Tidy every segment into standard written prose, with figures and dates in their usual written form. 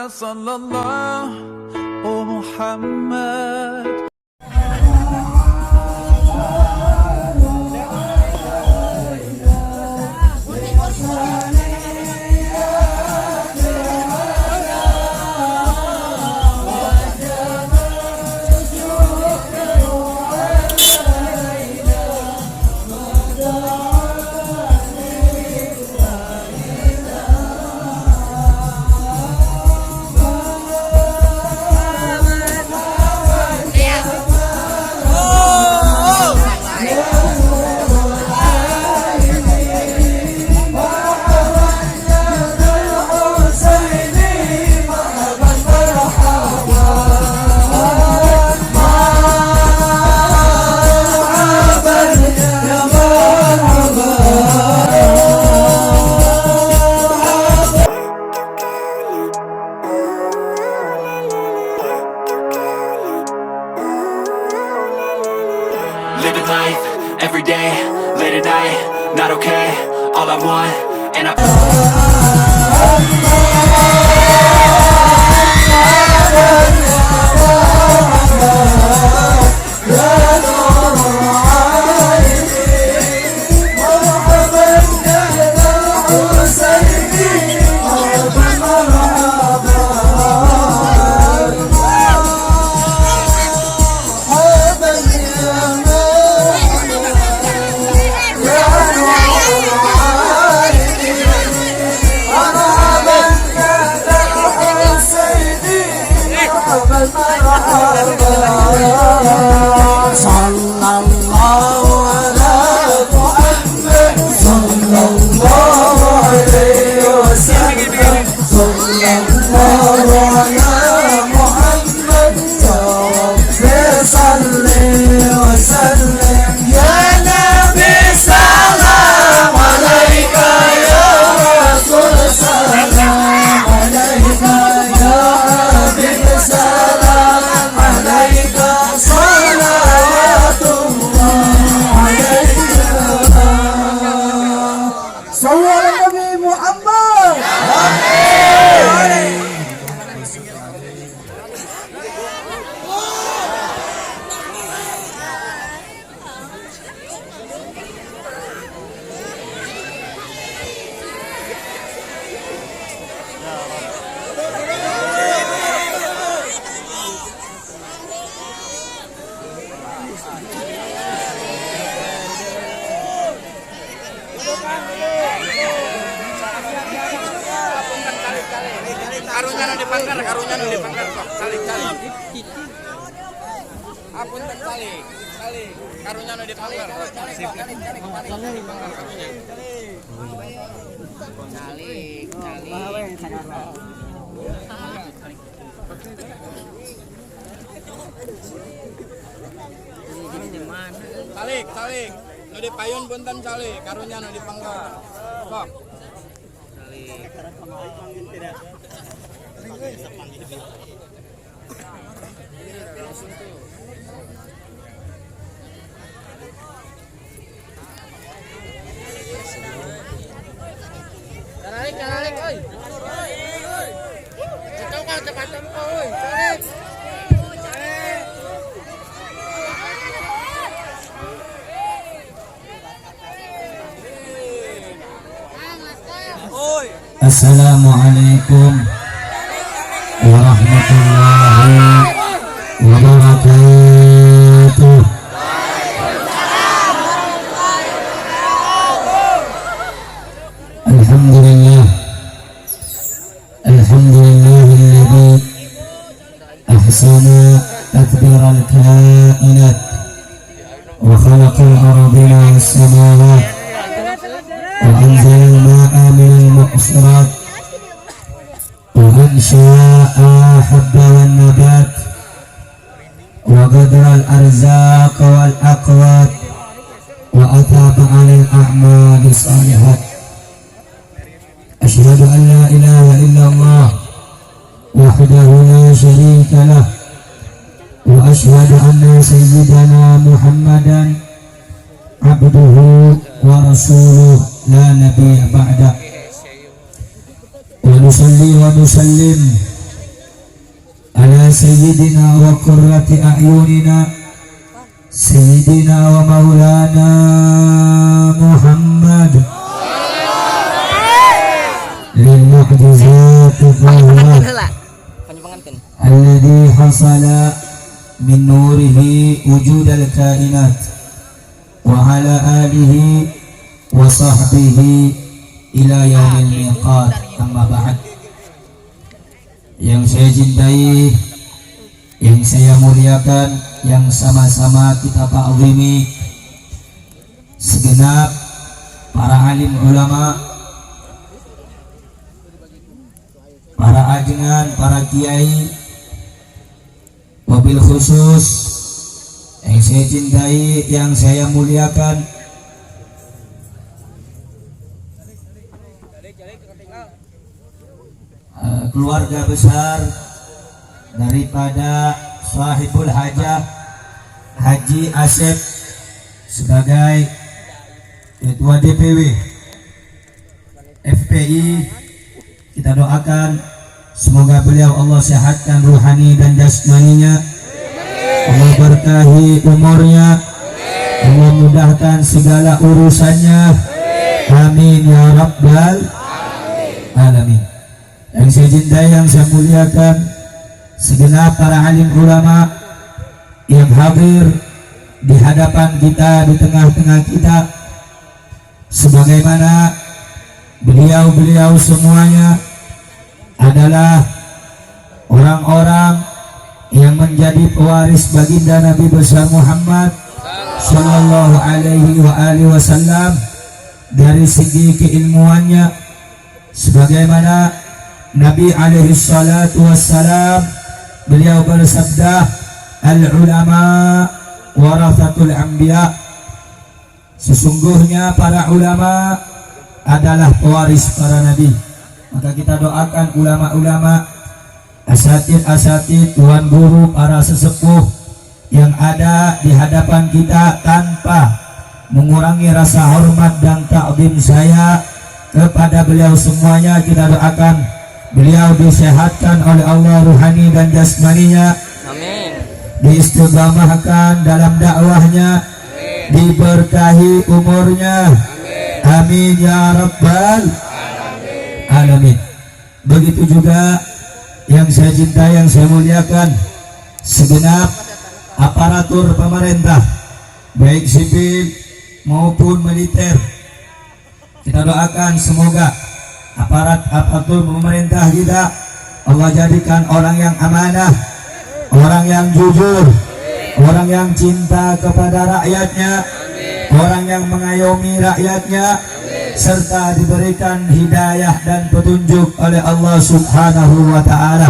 صلى الله محمد. Living life, every day, late at night, not okay, all I want, and karunya nu dipanggar sok salik. Apun salik. Karunya nu dipanggar. Salik. Salik. Nu dipayun punten salik, karunya nu dipanggar. Sok. Cararik, oi. Cepat tempo, oi. Cararik. Assalamualaikum warahmatullahi wabarakatuh. Alhamdulillahilladzi ahsana tadbiral kainat wa khalaqal ardina was samawat wa anzalal ma'a minal mu'sirat وأنشاء حب والنبات وقدر الأرزاق والأقوات وأثاب على الأعمال الصالحات. أشهد أن لا إله إلا الله وحده لا شريك له وأشهد أن سيدنا محمدا عبده ورسوله لا نبي بعده. ونصلي ونسلم سيدنا وقرة أعيننا سيدنا ومولانا محمد للمعجزات الظاهرة الذي حصل من نوره وجود الكائنات وعلى آله وصحبه إلى يوم الميقات. أما بعد, yang saya cintai, yang saya muliakan, yang sama-sama kita ta'zimi, segenap para alim ulama, para ajengan, para kiai, wabil khusus yang saya cintai, yang saya muliakan, keluarga besar daripada Sahibul Hajah Haji Asep sebagai Ketua DPW FPI. Kita doakan semoga beliau Allah sehatkan ruhani dan jasmaninya, Allah berkahi umurnya, Allah mudahkan segala urusannya, amin ya rabbal alamin. Yang saya cintai, yang saya muliakan, segenap para alim ulama yang hadir di hadapan kita, di tengah-tengah kita, sebagaimana beliau-beliau semuanya adalah orang-orang yang menjadi pewaris baginda Nabi besar Muhammad sallallahu alaihi wasallam dari segi keilmuannya, sebagaimana Nabi alaihi salatu wassalam beliau bersabda, al-ulama warathatul anbiya, sesungguhnya para ulama adalah pewaris para nabi. Maka kita doakan ulama-ulama, asatid-asatid, tuan guru, para sesepuh yang ada di hadapan kita, tanpa mengurangi rasa hormat dan ta'zim saya kepada beliau semuanya, kita doakan beliau disehatkan oleh Allah ruhani dan jasmaninya, amin. Diistiqamahkan dalam dakwahnya, amin. Diberkahi umurnya, amin ya rabbal alamin. Begitu juga yang saya cintai, yang saya muliakan, segenap aparatur pemerintah baik sipil maupun militer. Kita doakan semoga aparatur pemerintah kita Allah jadikan orang yang amanah, orang yang jujur, orang yang cinta kepada rakyatnya, orang yang mengayomi rakyatnya, serta diberikan hidayah dan petunjuk oleh Allah subhanahu wa ta'ala,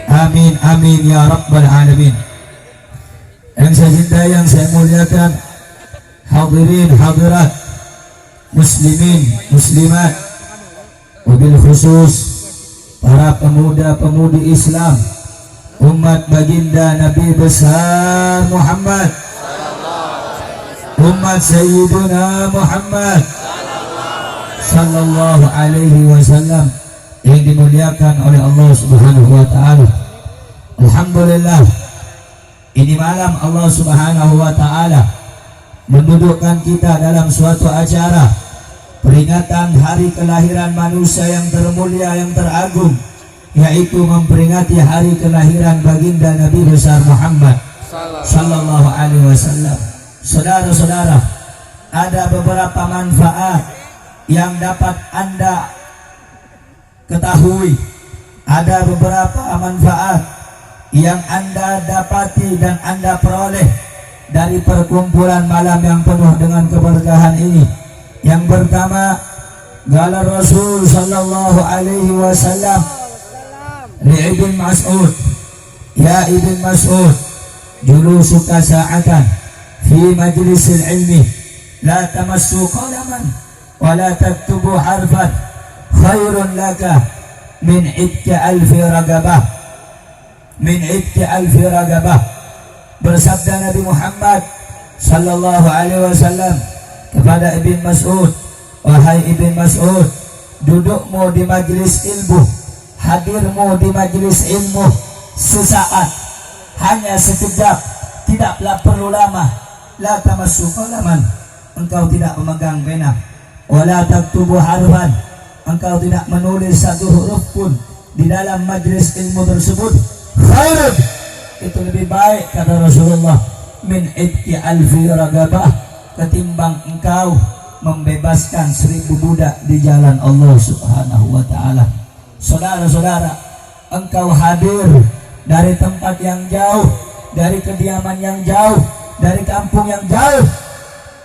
amin amin ya rabbal alamin. Yang saya cintai, yang saya muliakan, hadirin hadirat, muslimin muslimat, wabil khusus para pemuda-pemudi Islam, umat baginda Nabi besar Muhammad, umat Sayyiduna Muhammad sallallahu alaihi wasallam yang dimuliakan oleh Allah subhanahu wa ta'ala. Alhamdulillah, ini malam Allah subhanahu wa ta'ala mendudukkan kita dalam suatu acara peringatan hari kelahiran manusia yang termulia, yang teragung, yaitu memperingati hari kelahiran baginda Nabi besar Muhammad sallallahu alaihi wasallam. Saudara-saudara, ada beberapa manfaat yang dapat Anda ketahui, ada beberapa manfaat yang Anda dapati dan Anda peroleh dari perkumpulan malam yang penuh dengan keberkahan ini. Yang pertama, qala Rasul sallallahu alaihi wasallam li Ibn Mas'ud, ya Ibn Mas'ud, julusuka sa'atan fi majlisil ilmi la tamassu qalaman wa la taktubu harfan khairun laka min idka alfi ragabah, min idka alfi ragabah. Bersabda Nabi Muhammad sallallahu alaihi wasallam kepada Ibn Mas'ud, wahai Ibn Mas'ud, dudukmu di majlis ilmu, hadirmu di majlis ilmu sesaat, hanya sekejap, tidaklah perlu lama. La tamassu qalaman, engkau tidak memegang pena, wala taktubu harfan, engkau tidak menulis satu huruf pun di dalam majlis ilmu tersebut. Khairun, itu lebih baik kata Rasulullah, min itki alfi ragabah, ketimbang engkau membebaskan 1000 budak di jalan Allah Subhanahu wa ta'ala. Saudara-saudara, engkau hadir dari tempat yang jauh, dari kediaman yang jauh, dari kampung yang jauh,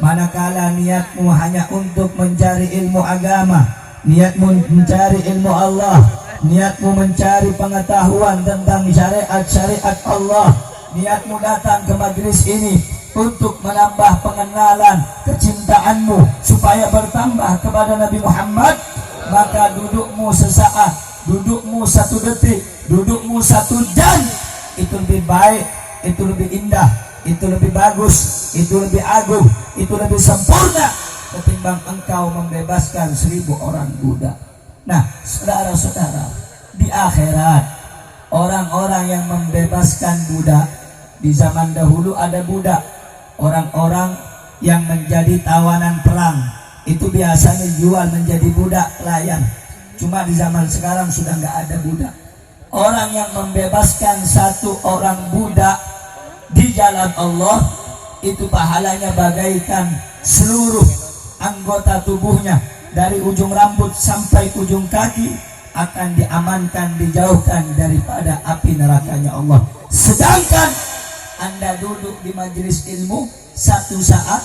manakala niatmu hanya untuk mencari ilmu agama, niatmu mencari ilmu Allah, niatmu mencari pengetahuan tentang syariat-syariat Allah, niatmu datang ke majlis ini untuk menambah pengenalan kecintaanmu supaya bertambah kepada Nabi Muhammad, maka dudukmu sesaat, dudukmu 1 detik, dudukmu 1 jam, itu lebih baik, itu lebih indah, itu lebih bagus, itu lebih agung, itu lebih sempurna ketimbang engkau membebaskan 1000 orang budak. Nah, saudara-saudara, di akhirat orang-orang yang membebaskan budak, di zaman dahulu ada budak, orang-orang yang menjadi tawanan perang itu biasanya jual menjadi budak pelayan. Cuma di zaman sekarang sudah nggak ada budak. Orang yang membebaskan 1 orang budak di jalan Allah, itu pahalanya bagaikan seluruh anggota tubuhnya dari ujung rambut sampai ujung kaki akan diamankan, dijauhkan daripada api nerakanya Allah. Sedangkan Anda duduk di majelis ilmu 1 saat,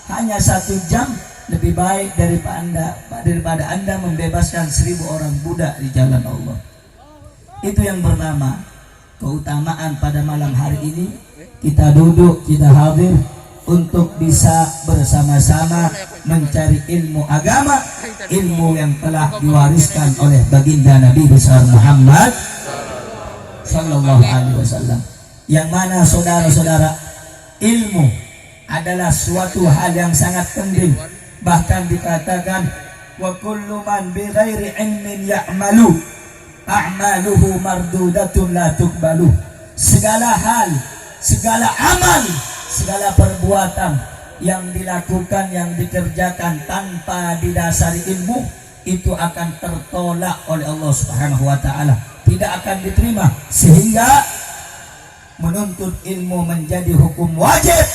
hanya 1 jam, lebih baik daripada Anda membebaskan 1000 orang budak di jalan Allah. Itu yang pertama, keutamaan pada malam hari ini. Kita duduk, kita hadir untuk bisa bersama-sama mencari ilmu agama, ilmu yang telah diwariskan oleh baginda Nabi besar Muhammad sallallahu alaihi wasallam. Yang mana saudara-saudara, ilmu adalah suatu hal yang sangat penting. Bahkan dikatakan, wa kullu man bi ghairi ilmin ya'malu a'maluhu mardudatun la tuqbalu. Segala hal, segala amal, segala perbuatan yang dilakukan, yang dikerjakan tanpa didasari ilmu, itu akan tertolak oleh Allah Subhanahu wa ta'ala, tidak akan diterima. Sehingga menuntut ilmu menjadi hukum wajib,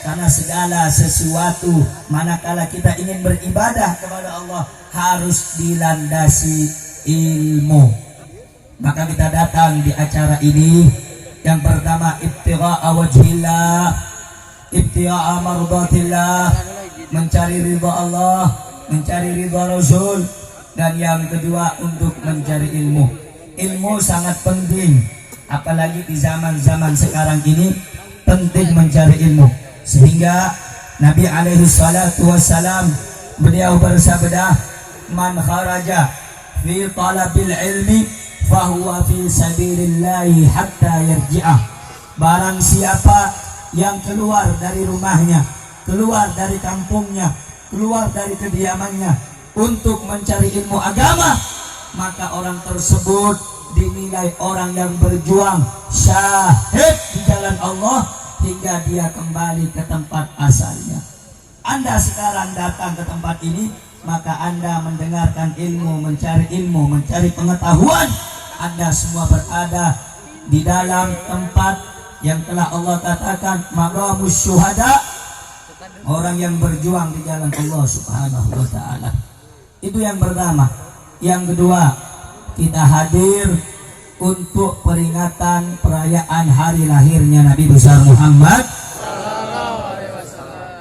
karena segala sesuatu manakala kita ingin beribadah kepada Allah harus dilandasi ilmu. Maka kita datang di acara ini, yang pertama ibtigha'a wajhillah, ibtigha'a mardatillah, mencari ridha Allah, mencari ridha Rasul, dan yang kedua untuk mencari ilmu. Ilmu sangat penting, apalagi di zaman-zaman sekarang ini penting mencari ilmu. Sehingga Nabi alaihi salatu wassalam beliau bersabda, man kharaja fi talabil ilmi fahuwa fi sabilillahi hatta yarji'ah. Barang siapa yang keluar dari rumahnya, keluar dari kampungnya, keluar dari kediamannya untuk mencari ilmu agama, maka orang tersebut dinilai orang yang berjuang syahid di jalan Allah hingga dia kembali ke tempat asalnya. Anda sekarang datang ke tempat ini, maka Anda mendengarkan ilmu, mencari pengetahuan. Anda semua berada di dalam tempat yang telah Allah katakan maqamus syuhada, orang yang berjuang di jalan Allah Subhanahu wa ta'ala. Itu yang pertama. Yang kedua, kita hadir untuk peringatan perayaan hari lahirnya Nabi besar Muhammad,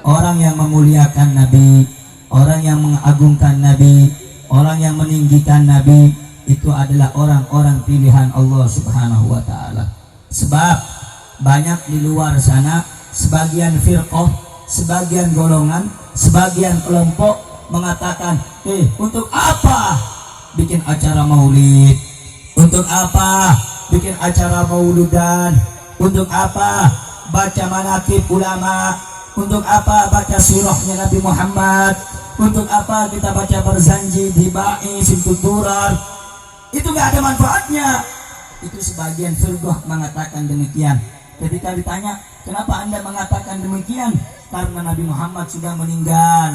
orang yang memuliakan Nabi, orang yang mengagungkan Nabi, orang yang meninggikan Nabi, itu adalah orang-orang pilihan Allah Subhanahu wa ta'ala. Sebab banyak di luar sana sebagian firqah, sebagian golongan, sebagian kelompok mengatakan, untuk apa bikin acara maulid, untuk apa bikin acara mauludan, untuk apa baca manaqib ulama, untuk apa baca sirahnya Nabi Muhammad, untuk apa kita baca berzanji di ba'i sintuturan. Itu gak ada manfaatnya. Itu sebagian firqah mengatakan demikian. Ketika ditanya, kenapa Anda mengatakan demikian? Karena Nabi Muhammad sudah meninggal.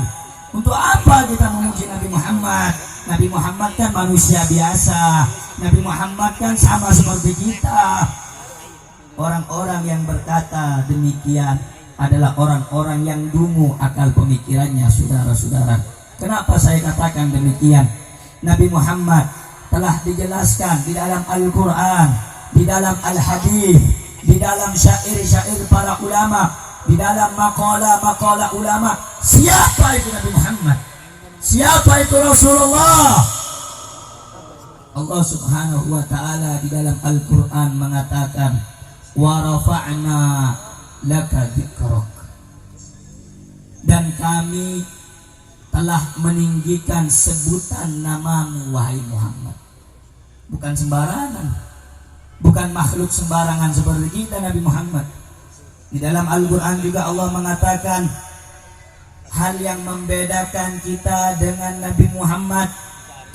Untuk apa kita memuji Nabi Muhammad? Nabi Muhammad kan manusia biasa. Nabi Muhammad kan sama seperti kita. Orang-orang yang berkata demikian adalah orang-orang yang dungu akal pemikirannya, saudara-saudara. Kenapa saya katakan demikian? Nabi Muhammad telah dijelaskan di dalam Al-Quran, di dalam Al-Hadis, di dalam syair-syair para ulama, di dalam makalah-makalah ulama. Siapa itu Nabi Muhammad? Siapa itu Rasulullah? Allah Subhanahu wa ta'ala di dalam Al-Quran mengatakan, wa rafa'na laka dzikrak, dan kami telah meninggikan sebutan namamu wahai Muhammad. Bukan sembarangan, bukan makhluk sembarangan seperti kita Nabi Muhammad. Di dalam Al-Quran juga Allah mengatakan hal yang membedakan kita dengan Nabi Muhammad.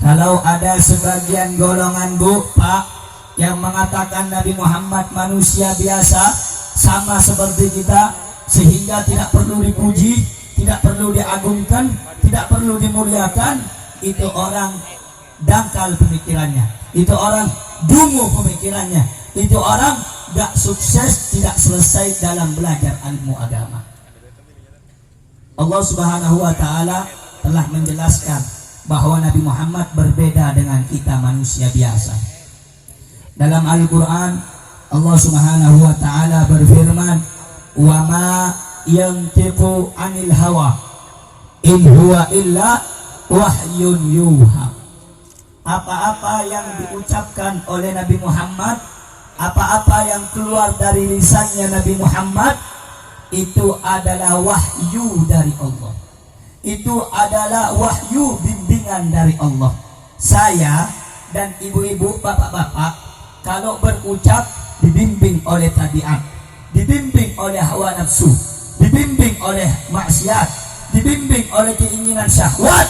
Kalau ada sebagian golongan Pak yang mengatakan Nabi Muhammad manusia biasa sama seperti kita, sehingga tidak perlu dipuji, tidak perlu diagungkan, tidak perlu dimuliakan, itu orang dangkal pemikirannya, itu orang dungu pemikirannya, itu orang gak sukses, tidak selesai dalam belajar ilmu agama. Allah Subhanahu wa ta'ala telah menjelaskan bahwa Nabi Muhammad berbeda dengan kita manusia biasa. Dalam Al-Quran Allah Subhanahu wa ta'ala berfirman, wa ma yantiqu anil hawa in huwa illa wahyun yuha. Apa-apa yang diucapkan oleh Nabi Muhammad, apa-apa yang keluar dari lisannya Nabi Muhammad, itu adalah wahyu dari Allah. Itu adalah wahyu bimbingan dari Allah. Saya dan ibu-ibu, bapak-bapak, kalau berucap dibimbing oleh tabiat, dibimbing oleh hawa nafsu, dibimbing oleh maksiat, dibimbing oleh keinginan syahwat.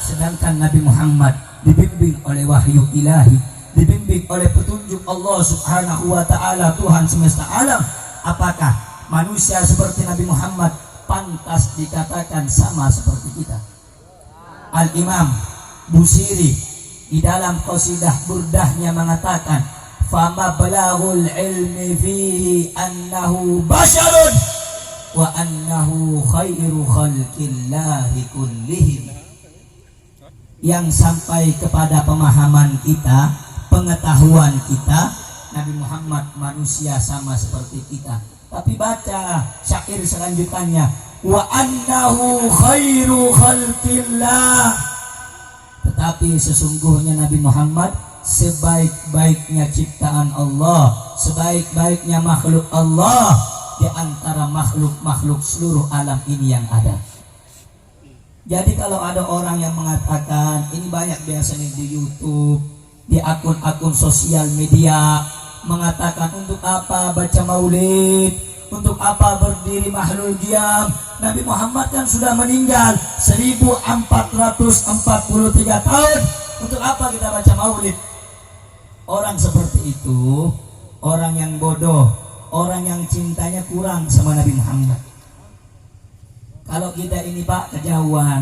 Sedangkan Nabi Muhammad dibimbing oleh wahyu ilahi, dibimbing oleh petunjuk Allah Subhanahu wa ta'ala, Tuhan semesta alam. Apakah manusia seperti Nabi Muhammad pantas dikatakan sama seperti kita? Al-Imam Busiri di dalam qasidah burdahnya mengatakan, fama balaghul ilmi fihi annahu basyarun wa annahu khairu khalqillahi kullihim. Yang sampai kepada pemahaman kita, pengetahuan kita, Nabi Muhammad manusia sama seperti kita. Tapi baca syair selanjutnya, wa annahu khairu khalqillah, tetapi sesungguhnya Nabi Muhammad sebaik-baiknya ciptaan Allah, sebaik-baiknya makhluk Allah di antara makhluk-makhluk seluruh alam ini yang ada. Jadi kalau ada orang yang mengatakan, ini banyak biasanya di YouTube, di akun-akun sosial media, mengatakan untuk apa baca maulid, untuk apa berdiri mahlul diam, Nabi Muhammad kan sudah meninggal 1443 tahun, untuk apa kita baca maulid? Orang seperti itu orang yang bodoh, orang yang cintanya kurang sama Nabi Muhammad. Kalau kita ini Pak kejauhan,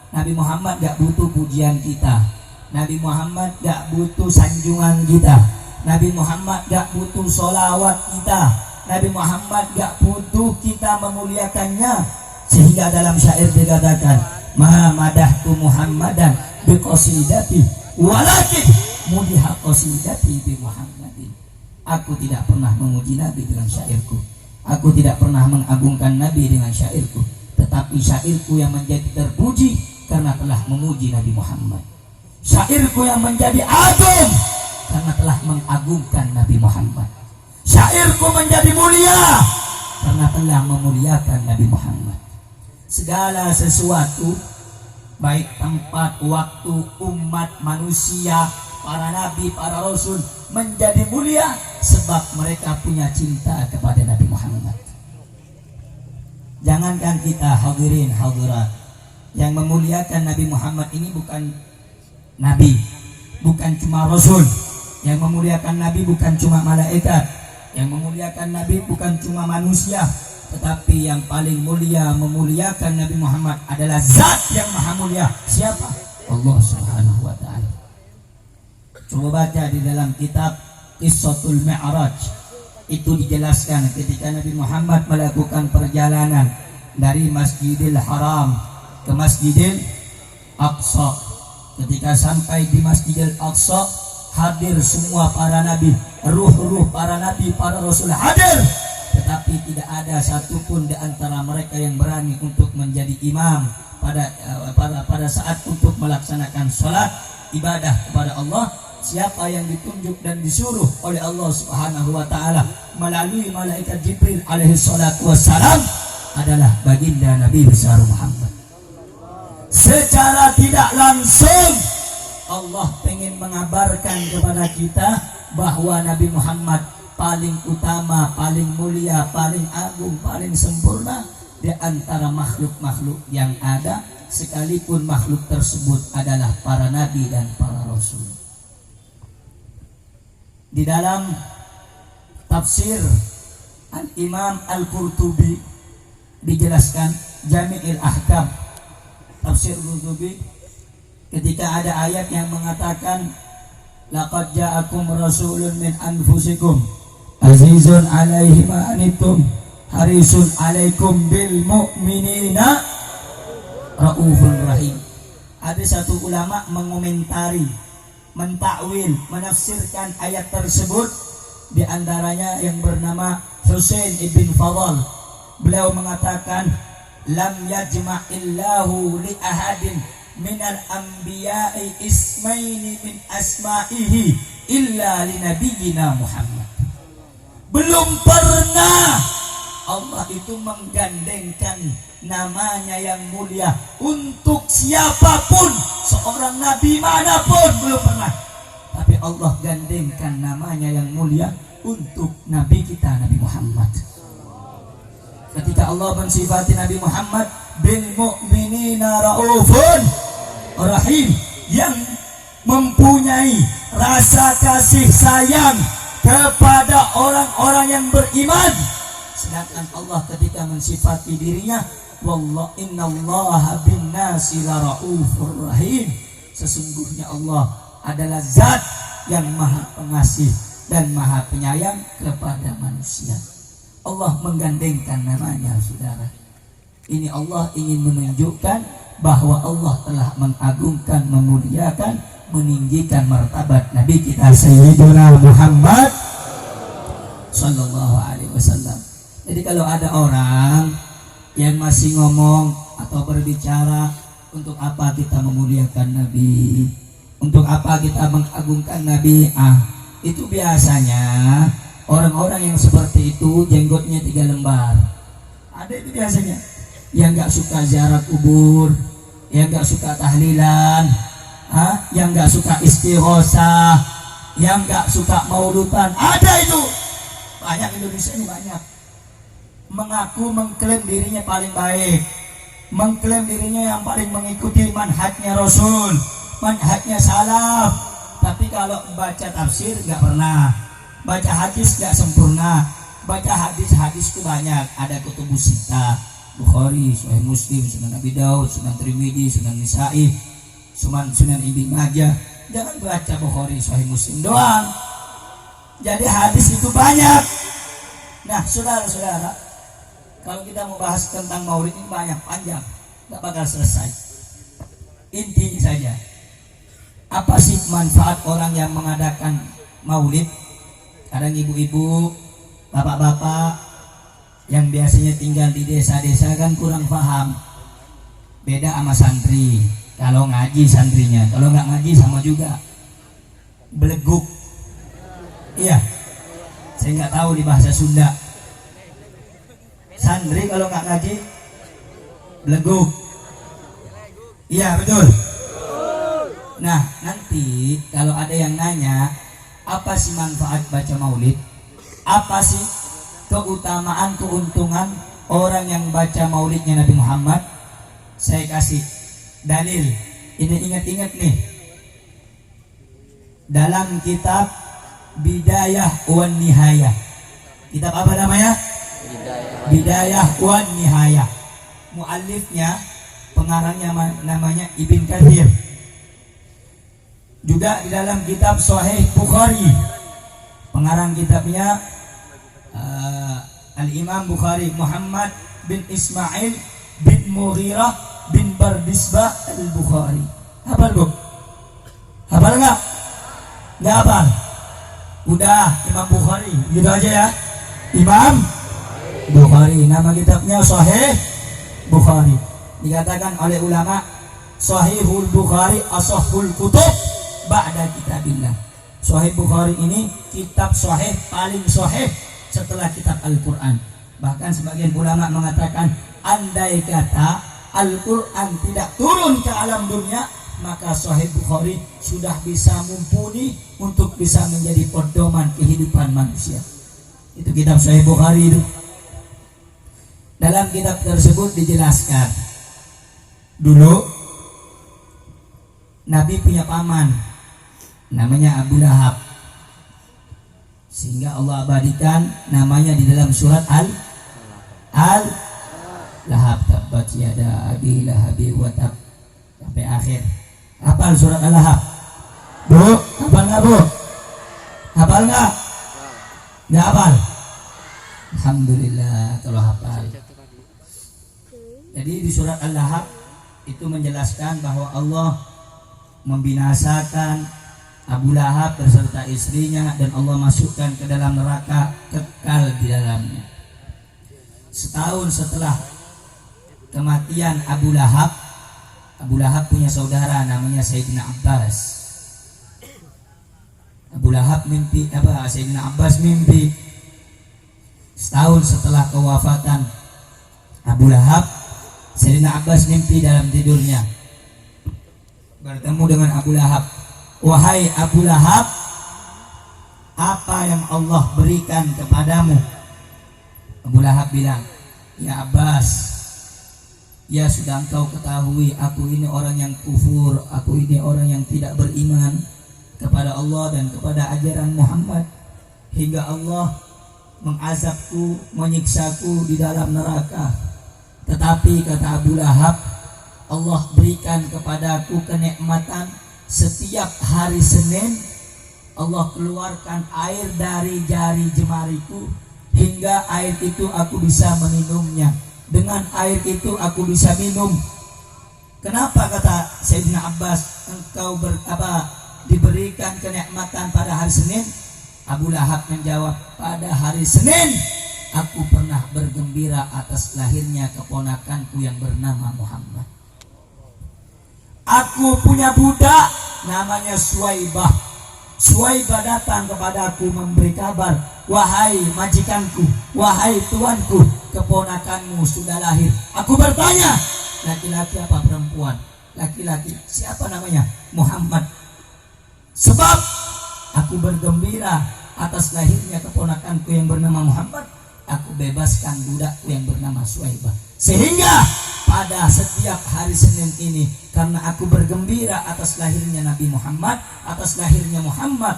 Nabi Muhammad gak butuh pujian kita, Nabi Muhammad gak butuh sanjungan kita, Nabi Muhammad gak butuh solawat kita, Nabi Muhammad gak butuh kita memuliakannya. Sehingga dalam syair dikatakan, ma madahtu Muhammadan bi qasidati walakin mudiha qasidati bi Muhammadin. Aku tidak pernah memuji Nabi dengan syairku, aku tidak pernah mengagungkan Nabi dengan syairku, tetapi syairku yang menjadi terpuji karena telah memuji Nabi Muhammad. Syairku yang menjadi agung karena telah mengagungkan Nabi Muhammad. Syairku menjadi mulia karena telah memuliakan Nabi Muhammad. Segala sesuatu, baik tempat, waktu, umat, manusia, para nabi, para rasul menjadi mulia sebab mereka punya cinta kepada Nabi Muhammad. Jangankan kita hadirin hadirat, yang memuliakan Nabi Muhammad ini bukan nabi, bukan cuma rasul, Yang memuliakan Nabi bukan cuma malaikat, yang memuliakan Nabi bukan cuma manusia, tetapi yang paling mulia memuliakan Nabi Muhammad adalah zat yang maha mulia. Siapa? Allah Subhanahu wa ta'ala. Coba baca di dalam kitab Qissatul Mi'raj. Itu dijelaskan ketika Nabi Muhammad melakukan perjalanan dari Masjidil Haram ke Masjidil Aqsa. Ketika sampai di Masjidil Aqsa, hadir semua para nabi, ruh-ruh para nabi, para rasul hadir, tetapi tidak ada satupun di antara mereka yang berani untuk menjadi imam pada saat untuk melaksanakan sholat ibadah kepada Allah. Siapa yang ditunjuk dan disuruh oleh Allah Subhanahu wa ta'ala melalui malaikat Jibril alaihi salatu wassalam adalah baginda Nabi besar Muhammad. Secara tidak langsung Allah pengen mengabarkan kepada kita bahwa Nabi Muhammad paling utama, paling mulia, paling agung, paling sempurna di antara makhluk-makhluk yang ada, sekalipun makhluk tersebut adalah para nabi dan para rasul. Di dalam tafsir Al-Imam Al-Qurtubi dijelaskan Jami'il Ahkam, tafsir Qurtubi, ketika ada ayat yang mengatakan laqad ja'akum rasulun min anfusikum azizun 'alaihi ma anittum harisun 'alaikum bil mu'minina raufur rahim. Ada satu ulama mengomentari, mentakwil, menafsirkan ayat tersebut, di antaranya yang bernama Husain ibn Fadl. Beliau mengatakan lam yajma'illahu li ahadin minal anbiya'i ismaini min asma'ihi illa li nabiyyina Muhammad. Belum pernah Allah itu menggandengkan namanya yang mulia untuk siapapun, seorang nabi manapun, belum pernah. Tapi Allah gandengkan namanya yang mulia untuk nabi kita, Nabi Muhammad. Ketika Allah mensifati Nabi Muhammad bil mu'minina raufun rahim, yang mempunyai rasa kasih sayang kepada orang-orang yang beriman. Sedangkan Allah ketika mensifati dirinya wallahu innallaha bin nasi laraufur rahim, sesungguhnya Allah adalah zat yang maha pengasih dan maha penyayang kepada manusia. Allah menggandengkan namanya, saudara. Ini Allah ingin menunjukkan bahwa Allah telah mengagungkan, memuliakan, meninggikan martabat Nabi kita Sayyidina Muhammad sallallahu alaihi wasallam. Jadi kalau ada orang yang masih ngomong atau berbicara, untuk apa kita memuliakan Nabi, untuk apa kita mengagungkan Nabi, itu biasanya orang-orang yang seperti itu jenggotnya 3 lembar. Ada itu biasanya yang gak suka ziarah kubur, yang gak suka tahlilan, yang gak suka istighosah, yang gak suka mauludan. Ada itu banyak, Indonesia ini banyak. Mengaku mengklaim dirinya paling baik, mengklaim dirinya yang paling mengikuti manhajnya Rasul, manhajnya salaf. Tapi kalau baca tafsir gak pernah, baca hadis gak sempurna. Baca hadis-hadis itu banyak, ada kutubus sittah, Bukhari, Sahih Muslim, Sunan Abi Daud, Sunan Tirmidzi, Sunan Nisa'i, Sunan Ibnu Majah. Jangan baca Bukhari, Sahih Muslim doang. Jadi hadis itu banyak. Nah, saudara-saudara, kalau kita mau bahas tentang maulid ini banyak, panjang, nggak bakal selesai. Intinya saja, apa sih manfaat orang yang mengadakan maulid? Kadang ibu-ibu, bapak-bapak yang biasanya tinggal di desa-desa kan kurang paham. Beda sama santri. Kalau ngaji santrinya, kalau nggak ngaji sama juga, beleguk. Iya, saya nggak tahu di bahasa Sunda. Santri kalau nggak ngaji, beleguk. Iya betul. Nah, nanti kalau ada yang nanya, apa sih manfaat baca maulid? Apa sih keutamaan, keuntungan orang yang baca maulidnya Nabi Muhammad? Saya kasih dalil. Ini ingat-ingat nih. Dalam kitab Bidayah wan Nihayah. Kitab apa namanya? Bidayah wan Nihayah. Muallifnya, pengarangnya namanya Ibn Katsir. Juga di dalam kitab Sahih Bukhari, pengarang kitabnya Al-Imam Bukhari Muhammad bin Ismail bin Mughirah bin Bardisbah Al-Bukhari. Hafal bu? Hafal nggak? Nggak hafal? Udah, Imam Bukhari, gitu aja ya. Imam Bukhari, nama kitabnya Sahih Bukhari. Dikatakan oleh ulama, Sahihul Bukhari ashahul kutub ba'da kitabillah. Sahih Bukhari ini kitab sahih paling sahih setelah kitab Al-Quran. Bahkan sebagian ulama mengatakan, andai kata Al-Quran tidak turun ke alam dunia, maka Sahih Bukhari sudah bisa mumpuni untuk bisa menjadi pedoman kehidupan manusia. Itu kitab Sahih Bukhari itu. Dalam kitab tersebut dijelaskan, dulu Nabi punya paman namanya Abu Lahab, sehingga Allah abadikan namanya di dalam surat Al-Lahab, tabbat yada abi lahabi wa tab, sampai akhir. Hafal surat Al-Lahab? Bu, hafal nggak bu? Hafal nggak? Nggak hafal? Alhamdulillah kalau hafal. Jadi di surat Al-Lahab itu menjelaskan bahwa Allah membinasakan Abu Lahab beserta istrinya dan Allah masukkan ke dalam neraka, kekal di dalamnya. Setahun setelah kematian Abu Lahab punya saudara namanya Sayyidina Abbas. Abu Lahab mimpi Sayyidina Abbas mimpi. Setahun setelah kewafatan Abu Lahab, Sayyidina Abbas mimpi dalam tidurnya, bertemu dengan Abu Lahab. Wahai Abu Lahab, apa yang Allah berikan kepadamu? Abu Lahab bilang, ya Abbas, ya sudah engkau ketahui, aku ini orang yang kufur, aku ini orang yang tidak beriman kepada Allah dan kepada ajaran Muhammad, hingga Allah mengazabku, menyiksaku di dalam neraka. Tetapi kata Abu Lahab, Allah berikan kepadaku kenikmatan, setiap hari Senin Allah keluarkan air dari jari jemariku, hingga air itu aku bisa meminumnya. Dengan air itu aku bisa minum. Kenapa kata Sayyidina Abbas engkau diberikan kenikmatan pada hari Senin? Abu Lahab menjawab, pada hari Senin aku pernah bergembira atas lahirnya keponakanku yang bernama Muhammad. Aku punya budak namanya Suwaibah. Suwaibah datang kepadaku memberi kabar, wahai majikanku, wahai tuanku, keponakanmu sudah lahir. Aku bertanya, laki-laki apa perempuan? Laki-laki. Siapa namanya? Muhammad. Sebab aku bergembira atas lahirnya keponakanku yang bernama Muhammad, aku bebaskan budakku yang bernama Suwaibah. Sehingga pada setiap hari Senin ini, karena aku bergembira atas lahirnya Nabi Muhammad, atas lahirnya Muhammad,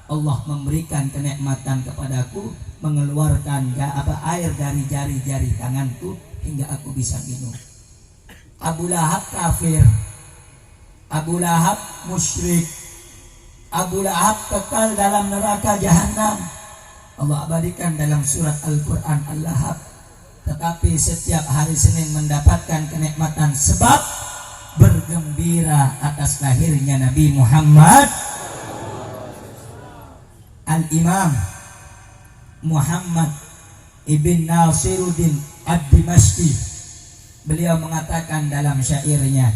Allah memberikan kenikmatan kepadaku, mengeluarkan air dari jari-jari tanganku hingga aku bisa minum. Abu Lahab kafir, Abu Lahab musyrik, Abu Lahab kekal dalam neraka jahanam. Allah abadikan dalam surat Al-Quran Al-Lahab. Tetapi setiap hari Senin mendapatkan kenikmatan sebab bergembira atas lahirnya Nabi Muhammad. Al-Imam Muhammad Ibn Nasiruddin Ad-Dimashqi, beliau mengatakan dalam syairnya,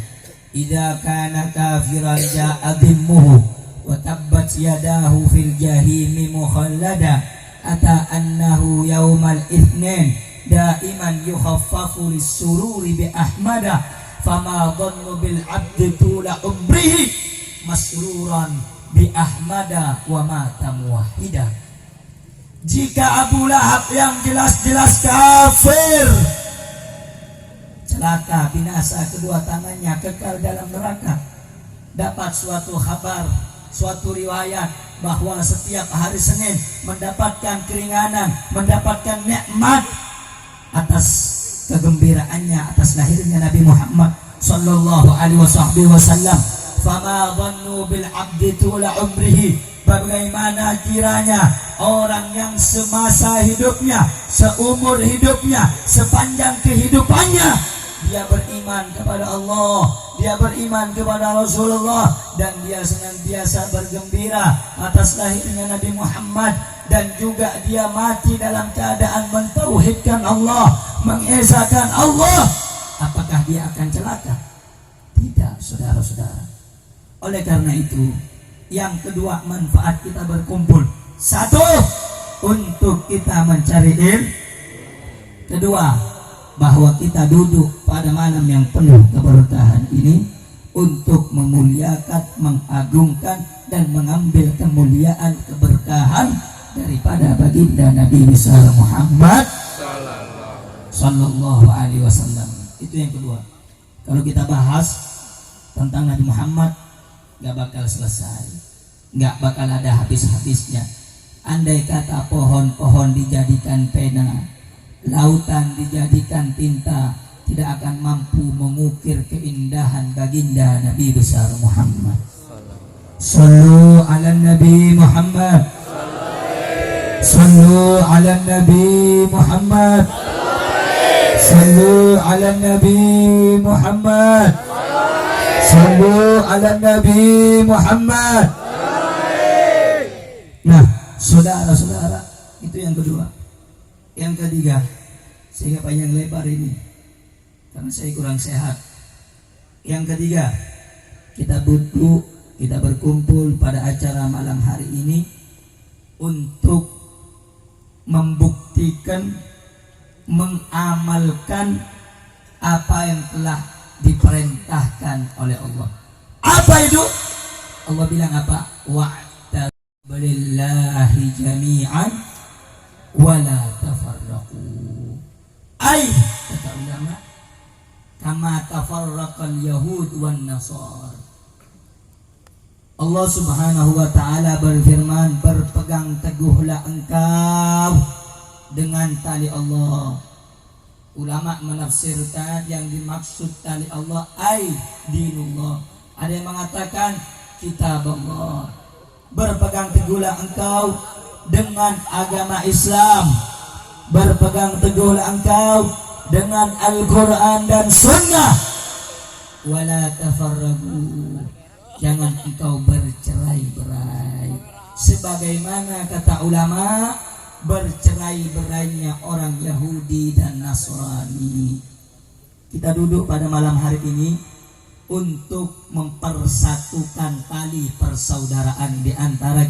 idza kana kafiran ja'a dhimmuhu wa tabbat yadahu fil jahimi mukhallada ata annahu yaumal itsnin daiman yukhaffafu lis-sururi bi ahmada fama dhannu bil abdi tula umrihi masruran bi ahmada wa mata muwahhida. Jika Abu Lahab yang jelas-jelas kafir, celaka binasa, kedua tangannya kekal dalam neraka, dapat suatu kabar suatu riwayat bahwa setiap hari Senin mendapatkan keringanan, mendapatkan nikmat atas kegembiraannya atas lahirnya Nabi Muhammad sallallahu alaihi wasallam. Fama dhannu bil abdi tula umrihi, bagaimana kiranya orang yang semasa hidupnya, seumur hidupnya, sepanjang kehidupannya dia beriman kepada Allah, dia beriman kepada Rasulullah, dan dia senantiasa bergembira atas lahirnya Nabi Muhammad, dan juga dia mati dalam keadaan mentauhidkan Allah, mengesahkan Allah, apakah dia akan celaka? Tidak, saudara-saudara. Oleh karena itu, yang kedua, manfaat kita berkumpul. Satu, untuk kita mencari ilmu. Kedua, bahwa kita duduk pada malam yang penuh keberkahan ini untuk memuliakan, mengagungkan, dan mengambil kemuliaan, keberkahan daripada baginda Nabi besar Muhammad sallallahu alaihi wasallam. Itu yang kedua. Kalau kita bahas tentang Nabi Muhammad, gak bakal selesai, gak bakal ada habis-habisnya. Andai kata pohon-pohon dijadikan pena, lautan dijadikan tinta, tidak akan mampu mengukir keindahan baginda Nabi besar Muhammad. Sallu ala Nabi Muhammad, sallu ala Nabi Muhammad, sallu ala Nabi Muhammad, sallu ala Nabi Muhammad. Nah, saudara-saudara, itu yang kedua. Yang ketiga, sehingga panjang lebar ini karena saya kurang sehat. Yang ketiga, kita berkumpul pada acara malam hari ini untuk membuktikan, mengamalkan apa yang telah diperintahkan oleh Allah. Apa itu? Allah bilang apa? Wa'tabillahi jami'an wala tafarraqu. Ay, kata ulama, kama tafarraqal yahud wan nasar. Allah subhanahu wa ta'ala berfirman, berpegang teguhlah engkau dengan tali Allah. Ulama menafsirkan yang dimaksud tali Allah ay dinullah. Ada yang mengatakan kitab Allah. Berpegang teguhlah engkau dengan agama Islam, berpegang teguhlah engkau dengan Al-Quran dan Sunnah. Wala tafarraqu, jangan engkau bercerai-berai, sebagaimana kata ulama bercerai-berainya orang Yahudi dan Nasrani. Kita duduk pada malam hari ini untuk mempersatukan tali persaudaraan di antara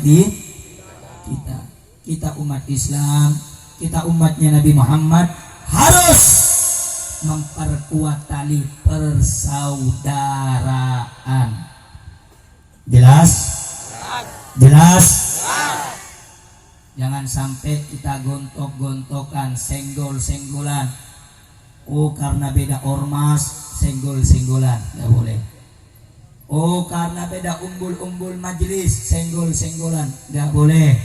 kita umat Islam, kita umatnya Nabi Muhammad harus memperkuat tali persaudaraan. Jelas? Jelas? Jangan sampai kita gontok-gontokan, senggol-senggolan. Oh, karena beda ormas, senggol-senggolan, tidak boleh. Oh, karena beda umbul-umbul majelis, senggol-senggolan, tidak boleh.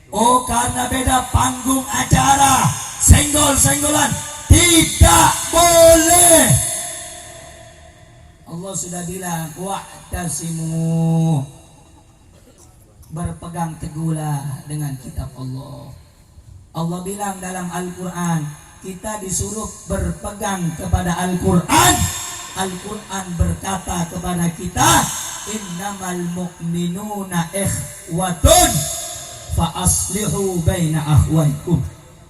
Oh, karena beda panggung acara, senggol-senggolan, tidak boleh. Allah sudah bilang, wa'tasimu, berpegang teguhlah dengan kitab Allah. Allah bilang dalam Al-Quran, kita disuruh berpegang kepada Al-Quran. Al-Quran berkata kepada kita, innamal mu'minuna ikhwatun fa aslihu baina akhwaikum.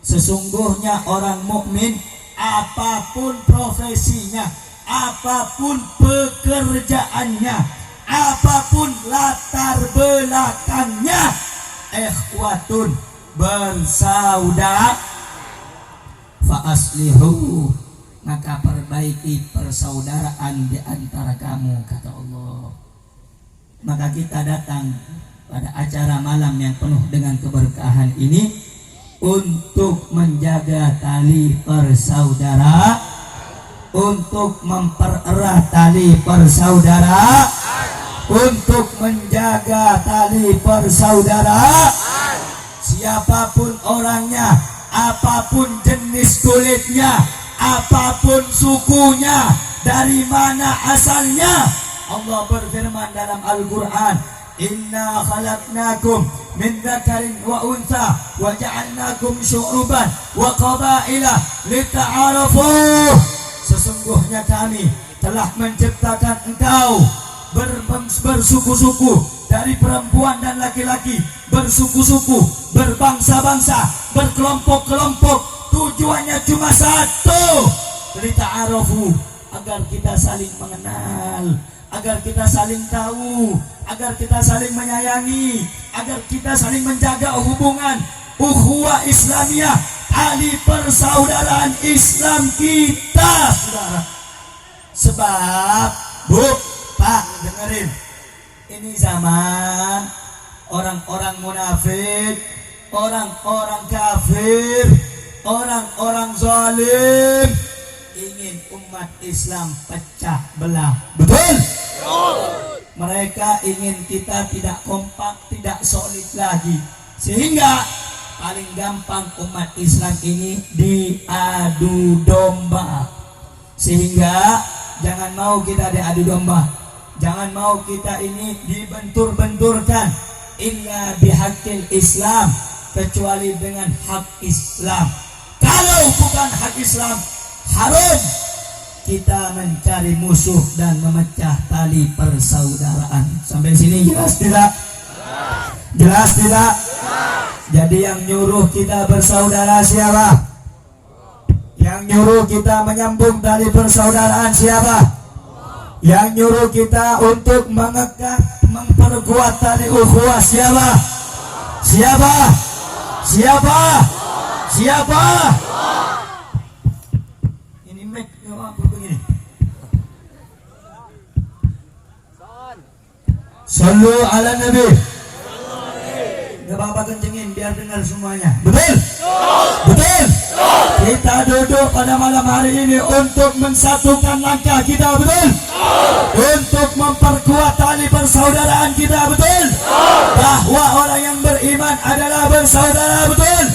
Sesungguhnya orang mukmin, apapun profesinya, apapun pekerjaannya, apapun latar belakangnya, ikhwatun, bersaudara. Fa aslihu, maka perbaiki persaudaraan di antara kamu, kata Allah. Maka kita datang pada acara malam yang penuh dengan keberkahan ini untuk menjaga tali persaudaraan, untuk mempererat tali persaudaraan, untuk menjaga tali persaudaraan. Siapapun orangnya, apapun jenis kulitnya, apapun sukunya, dari mana asalnya, Allah berfirman dalam Al-Quran, Inna khalaqnakum min dzakarin wa untha wa ja'alnakum syu'uban wa qabaila lita'arafu. Sesungguhnya kami telah menciptakan engkau bersuku-suku dari perempuan dan laki-laki, bersuku-suku, berbangsa-bangsa, berkelompok-kelompok. Tujuannya cuma satu, lita'arafu, agar kita saling mengenal, agar kita saling tahu, agar kita saling menyayangi, agar kita saling menjaga hubungan ukhuwah Islamiyah, tali persaudaraan Islam kita, saudara. Sebab, Bu, Pak, dengerin, ini zaman orang-orang munafik, orang-orang kafir, orang-orang zalim ingin umat Islam pecah belah. Betul? Mereka ingin kita tidak kompak, tidak solid lagi, sehingga paling gampang umat Islam ini diadu domba. Sehingga jangan mau kita diadu domba, jangan mau kita ini dibentur-benturkan illa bihaqqil Islam, kecuali dengan hak Islam. Kalau bukan hak Islam, haram kita mencari musuh dan memecah tali persaudaraan. Sampai sini jelas tidak? Jelas tidak? Jadi yang nyuruh kita bersaudara siapa? Yang nyuruh kita menyambung tali persaudaraan siapa? Yang nyuruh kita untuk memperkuat tali ukhuwah siapa? Siapa? Siapa? Siapa? Ini mic apa begini? Sallu ala Nabi. Gak apa-apa kencengin biar dengar semuanya. Betul? Betul? Kita duduk pada malam hari ini untuk mensatukan langkah kita, betul? Untuk memperkuat tali persaudaraan kita, betul? Bahwa orang yang beriman adalah bersaudara, betul?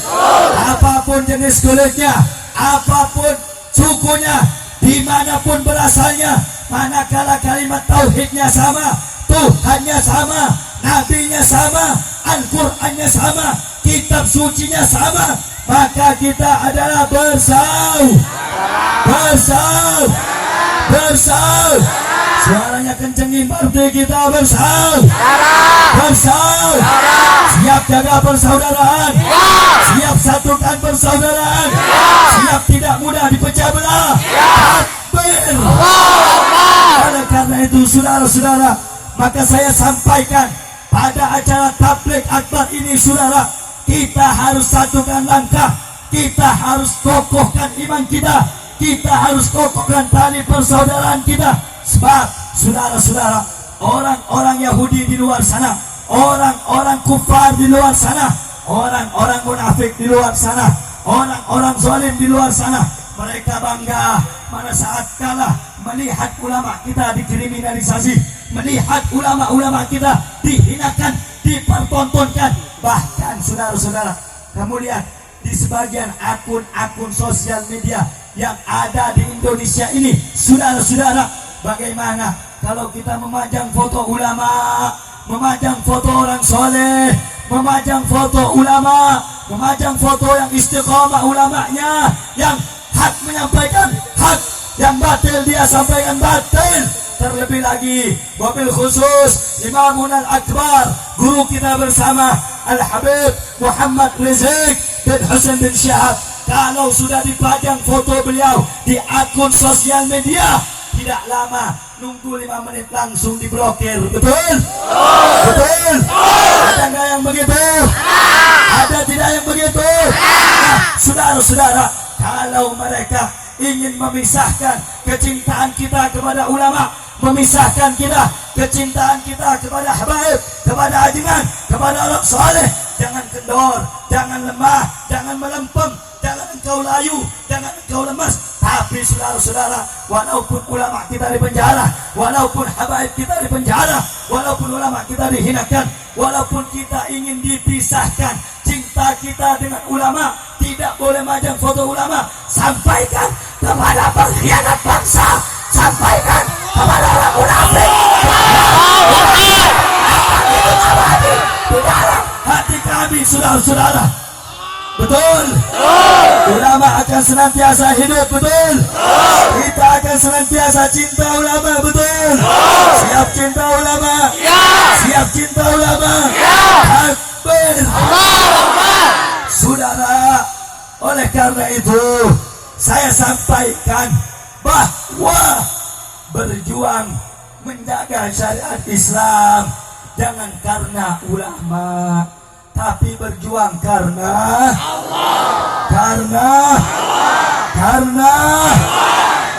Apapun jenis kulitnya, apapun sukunya, dimanapun berasalnya, manakala kalimat tauhidnya sama, Tuhannya sama, nabinya sama, Al-Qur'annya sama, kitab sucinya sama, maka kita adalah bersaudara. Suaranya kencengin, berarti kita bersaudara. Siap jaga persaudaraan, siap satukan persaudaraan, siap tidak mudah dipecah belah. Takbir. Oleh karena itu, saudara-saudara, maka saya sampaikan pada acara tabligh akbar ini, saudara, kita harus satukan langkah, kita harus kokohkan iman kita, kita harus kokohkan tali persaudaraan kita. Sebab saudara-saudara, orang-orang Yahudi di luar sana, orang-orang kufar di luar sana, orang-orang munafik di luar sana, orang-orang zalim di luar sana, mereka bangga pada saat kalah melihat ulama kita dikriminalisasi, melihat ulama-ulama kita dihinakan, dipertontonkan. Bahkan saudara-saudara, kamu lihat di sebagian akun-akun sosial media yang ada di Indonesia ini, saudara-saudara, bagaimana kalau kita memajang foto ulama, memajang foto orang soleh, memajang foto ulama, memajang foto yang istiqomah ulamanya, yang hak menyampaikan hak, yang batil dia sampaikan batil. Terlebih lagi, wabil khusus Imamun al-Akbar, guru kita bersama Al-Habib Muhammad Rizik bin Husain bin Syahab, kalau sudah dipajang foto beliau di akun sosial media, tidak lama, nunggu 5 menit langsung diblokir. Betul? Betul? Ada nggak yang begitu? Ada tidak yang begitu? Nah, saudara-saudara, kalau mereka ingin memisahkan kecintaan kita kepada ulama, memisahkan kita, kecintaan kita kepada habaib, kepada ajengan, kepada orang soleh, jangan kendor, jangan lemah, jangan melempem, jangan engkau layu, jangan engkau lemas, tapi saudara-saudara, walaupun ulama kita di penjara, walaupun habaib kita di penjara, walaupun ulama kita dihinakan, walaupun kita ingin dipisahkan, cinta kita dengan ulama tidak boleh majang foto ulama. Sampaikan kepada pengkhianat bangsa, sampaikan kepada orang munafik di dalam hati kami, saudara-saudara. Betul. Ulama akan senantiasa hidup, betul. Kita akan senantiasa cinta ulama, betul. Siap cinta ulama. Siap cinta ulama. Takbir. Saudara, oleh karena itu saya sampaikan bahwa berjuang menjaga syariat Islam jangan karena ulama, tapi berjuang karena Allah. Karena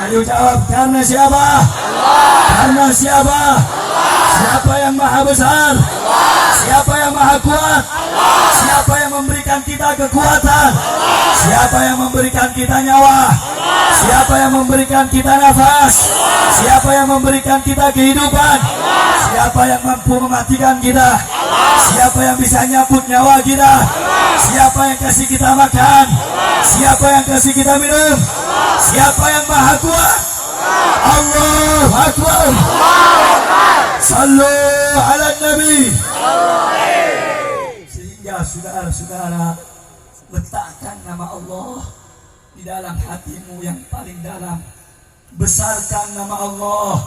ayo jawab, karena siapa? Allah. Karena siapa? Allah. Siapa yang maha besar? Allah. Siapa yang maha kuat? Allah. Siapa yang memberikan kita kekuatan? Allah. Siapa yang memberikan kita nyawa? Allah. Siapa yang memberikan kita nafas? Allah. Siapa yang memberikan kita kehidupan? Allah. Siapa yang mampu mematikan kita? Allah. Siapa yang bisa nyabut nyawa kita? Allah. Siapa yang kasih kita makan? Allah. Siapa yang kasih kita minum? Allah. Siapa yang maha kuat? Allahu Akbar. Sallu ala Nabi. Sehingga saudara-saudara, letakkan nama Allah di dalam hatimu yang paling dalam. Besarkan nama Allah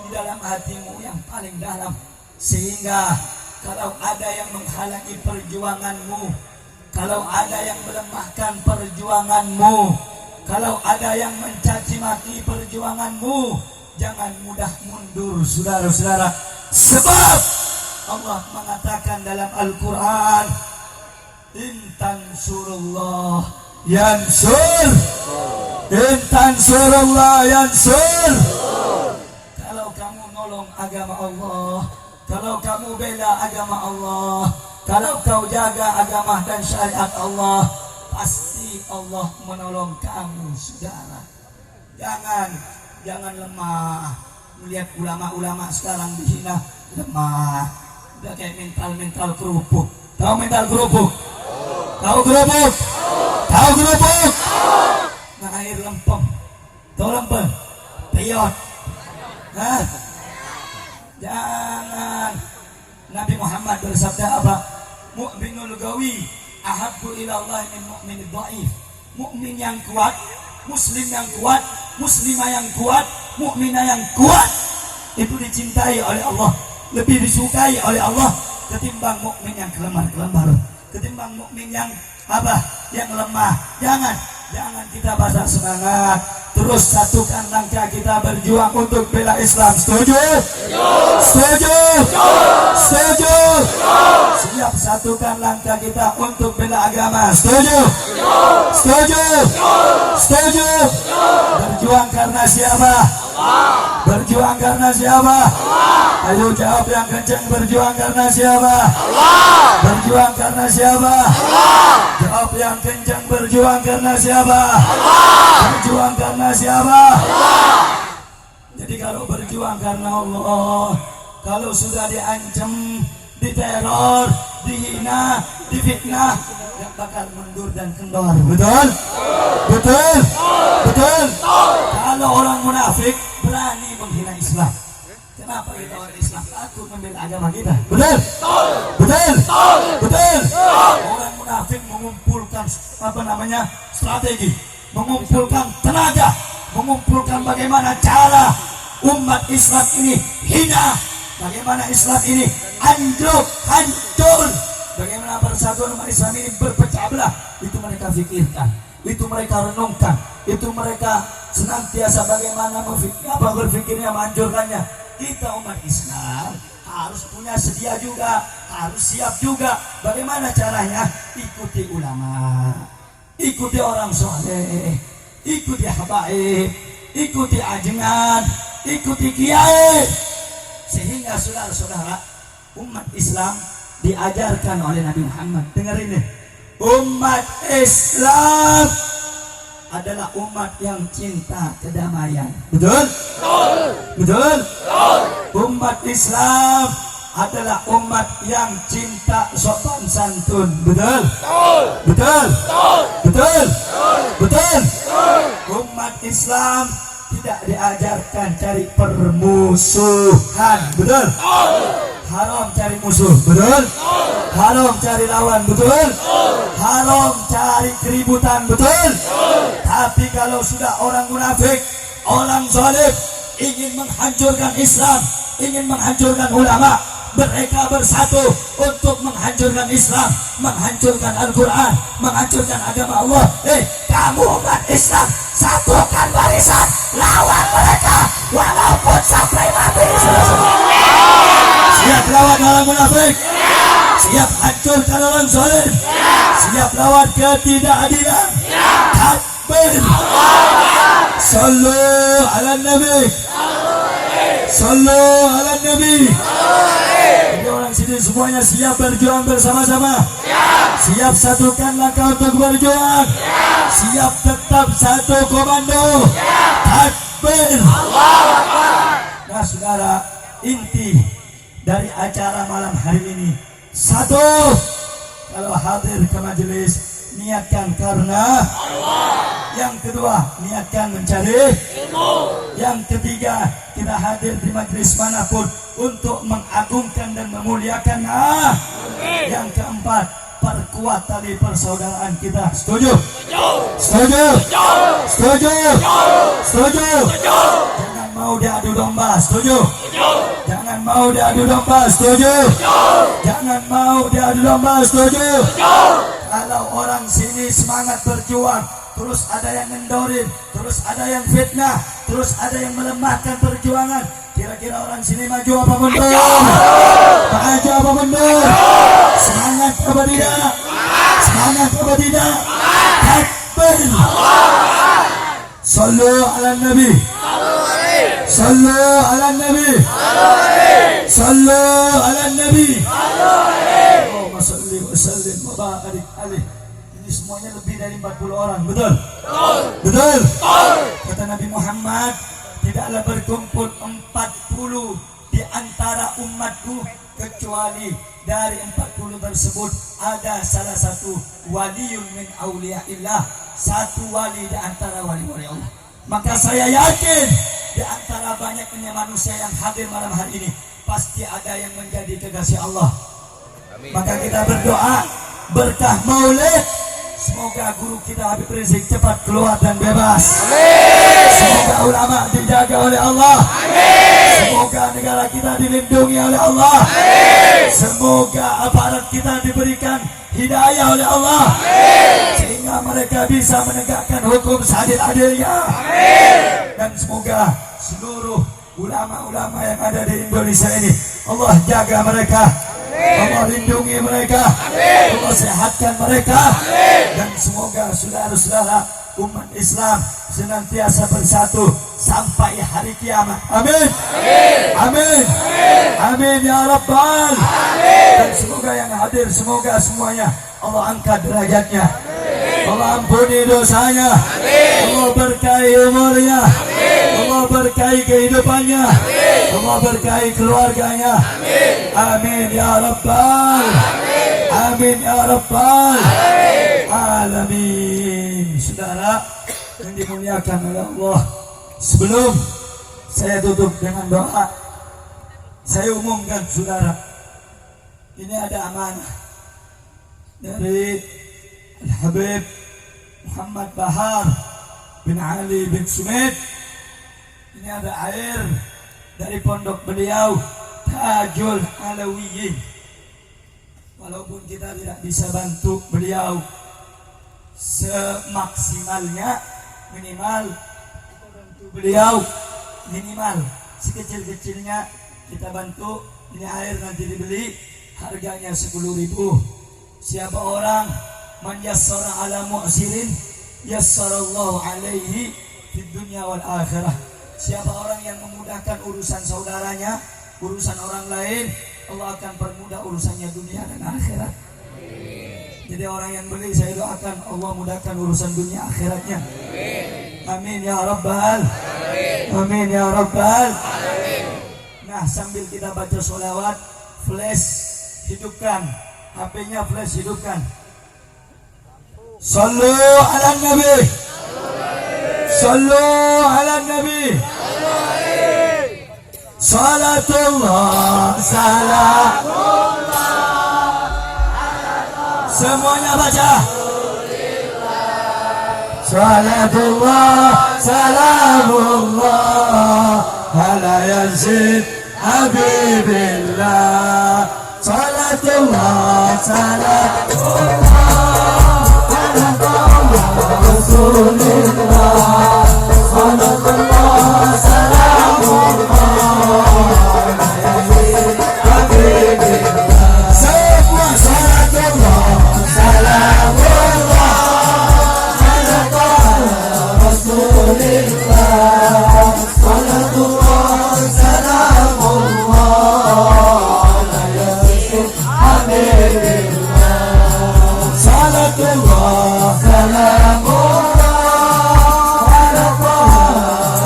di dalam hatimu yang paling dalam. Sehingga kalau ada yang menghalangi perjuanganmu, kalau ada yang melemahkan perjuanganmu, kalau ada yang mencaci maki perjuanganmu, jangan mudah mundur, saudara-saudara. Sebab Allah mengatakan dalam Al-Quran, in tansurullah yansur, in tansurullah yansur. Kalau kamu nolong agama Allah, kalau kamu bela agama Allah, kalau kau jaga agama dan syariat Allah, pasti Allah menolong kamu, saudara. Jangan lemah. Melihat ulama-ulama sekarang dihina, lemah. Udah kayak mental kerupuk. Tahu mental kerupuk? Tahu kerupuk? Tahu kerupuk? Nah, air lempem. Tahu lempem? Peyot. Hah? Jangan. Nabi Muhammad bersabda apa? Mu'minul gawi ahabbu ilallah min mu'minid dhaif. Mukmin yang kuat, muslim yang kuat, muslimah yang kuat, mukminah yang kuat itu dicintai oleh Allah, lebih disukai oleh Allah ketimbang mukmin yang kelemar-kelemar, ketimbang mukmin yang apa? Yang lemah. Jangan kita patah semangat. Terus satukan langkah kita berjuang untuk bela Islam. Setuju? Setuju? Setuju? Siap satukan langkah kita untuk bela agama. Setuju? Setuju? Setuju? Berjuang karena siapa? Berjuang karena siapa? Ayo jawab yang kencang. Berjuang karena siapa? Berjuang karena siapa? Jawab yang kencang. Berjuang karena siapa? Berjuang karena siapa? Jadi kalau berjuang karena Allah, kalau sudah diancam, diteror, dihina, difitnah, gak bakal mundur dan kendor. Betul? Betul? Betul? Kalau orang munafik berani menghina Islam, kenapa kita orang Islam takut membela agama kita? Betul? Betul? Betul? Orang munafik mengumpulkan strategi, mengumpulkan tenaga, mengumpulkan bagaimana cara umat Islam ini hina, bagaimana Islam ini hancur, bagaimana persatuan umat Islam ini berpecah belah. Itu mereka pikirkan, itu mereka renungkan, itu mereka senantiasa bagaimana berpikirnya, menghancurkannya. Kita umat Islam harus punya sedia juga, harus siap juga. Bagaimana caranya? Ikuti ulama, ikuti orang soleh, ikuti habaib, ikuti ajengan, ikuti kiai. Sehingga saudara-saudara, umat Islam diajarkan oleh Nabi Muhammad. Dengar ini, umat Islam adalah umat yang cinta kedamaian. Betul? Betul? Umat Islam adalah umat yang cinta sopan santun. Betul? Betul? Betul? Betul? Umat Islam tidak diajarkan cari permusuhan. Betul? Haram cari musuh. Betul? Haram cari lawan. Betul? Haram cari keributan. Betul? Tapi kalau sudah orang munafik, orang zalim ingin menghancurkan Islam, ingin menghancurkan ulama, mereka bersatu untuk menghancurkan Islam, menghancurkan Al-Quran, menghancurkan agama Allah. Kamu umat Islam, satukan barisan, lawan mereka walaupun sampai mati. Siap lawan orang munafik, siap hancurkan orang zalim, siap lawan ketidakadilan. Takbir. Sallu ala Nabi, sallu ala Nabi. Jadi orang sini semuanya siap berjuang bersama-sama. Siap satukan langkah untuk berjuang. Siap tetap satu komando. Takbir. Nah saudara, inti dari acara malam hari ini satu, kalau hadir ke majelis niatkan karena Allah. Yang kedua, niatkan mencari ilmu. Yang ketiga, kita hadir di majelis manapun untuk mengagungkan dan memuliakan Allah. Yang keempat, perkuat tali persaudaraan kita. Setuju? Setuju? Setuju? Setuju? Jangan mau diadu domba. Setuju? Jangan mau diadu domba. Setuju? Jangan mau diadu domba. Setuju? Kalau orang sini semangat berjuang, terus ada yang ngendorin, terus ada yang fitnah, terus ada yang melemahkan perjuangan, kira-kira orang sini maju apa mundur? Maju apa mundur? Semangat apa tidak? Semangat apa tidak? Takbir. Sallu ala Nabi, sallu ala Nabi, sallu ala Nabi. Allahumma salli wa sallim wa barik alaihi. Ini semuanya lebih dari 40 orang. Betul? Betul? Kata Nabi Muhammad, tidaklah berkumpul 40 di antara umatku kecuali dari 40 tersebut ada salah satu waliun min auliyaillah, satu wali di antara wali-wali Allah. Maka saya yakin di antara banyaknya manusia yang hadir malam hari ini pasti ada yang menjadi kekasih Allah. Maka kita berdoa berkah maulid, semoga guru kita Habib Rizik cepat keluar dan bebas. Semoga ulama dijaga oleh Allah. Semoga negara kita dilindungi oleh Allah. Semoga aparat kita diberikan hidayah oleh Allah, sehingga mereka bisa menegakkan hukum seadil-adilnya. Dan semoga seluruh ulama-ulama yang ada di Indonesia ini Allah jaga mereka, Allah lindungi mereka, Allah sehatkan mereka. Dan semoga saudara-saudara umat Islam senantiasa bersatu sampai hari kiamat. Amin. Amin. Amin ya Rabbal. Dan semoga yang hadir, semoga semuanya Allah angkat derajatnya, Allah ampuni dosanya, Allah berkahi umurnya, Allah berkahi kehidupannya, Allah berkahi keluarganya. Amin ya Rabbal. Amin ya Rabbal alamin. Saudara yang dimuliakan oleh Allah, sebelum saya tutup dengan doa, saya umumkan saudara, ini ada amanah dari Al-Habib Muhammad Bahar bin Ali bin Sumit. Ini ada air dari pondok beliau Tajul Alawiyin. Walaupun kita tidak bisa bantu beliau semaksimalnya, minimal kita bantu beliau, minimal sekecil-kecilnya kita bantu. Ini air nanti dibeli, harganya 10.000. Siapa orang man yassara ala mu'sirin yassarallahu alaihi fid dunya wal akhirah. Siapa orang yang memudahkan urusan saudaranya, urusan orang lain, Allah akan permudah urusannya dunia dan akhirat. Jadi orang yang beli saya doakan Allah mudahkan urusan dunia akhiratnya. Amin ya rabbal. Amin ya rabbal. Nah, sambil kita baca sholawat, flash hidupkan, HP-nya flash hidupkan. Sallu ala nabi. Sallu ala nabi. Salatullah salamullah. Semuanya baca. Salatullah salamullah ala yazid habibillah. Salatullah salamullah ala rasulillah. Salatullah salamullah ala yazid habibillah. Semua salatullah salamullah ala rasulillah. Salatullah salamullah ala yazid habibillah. Salatullah salamullah ala rasulillah.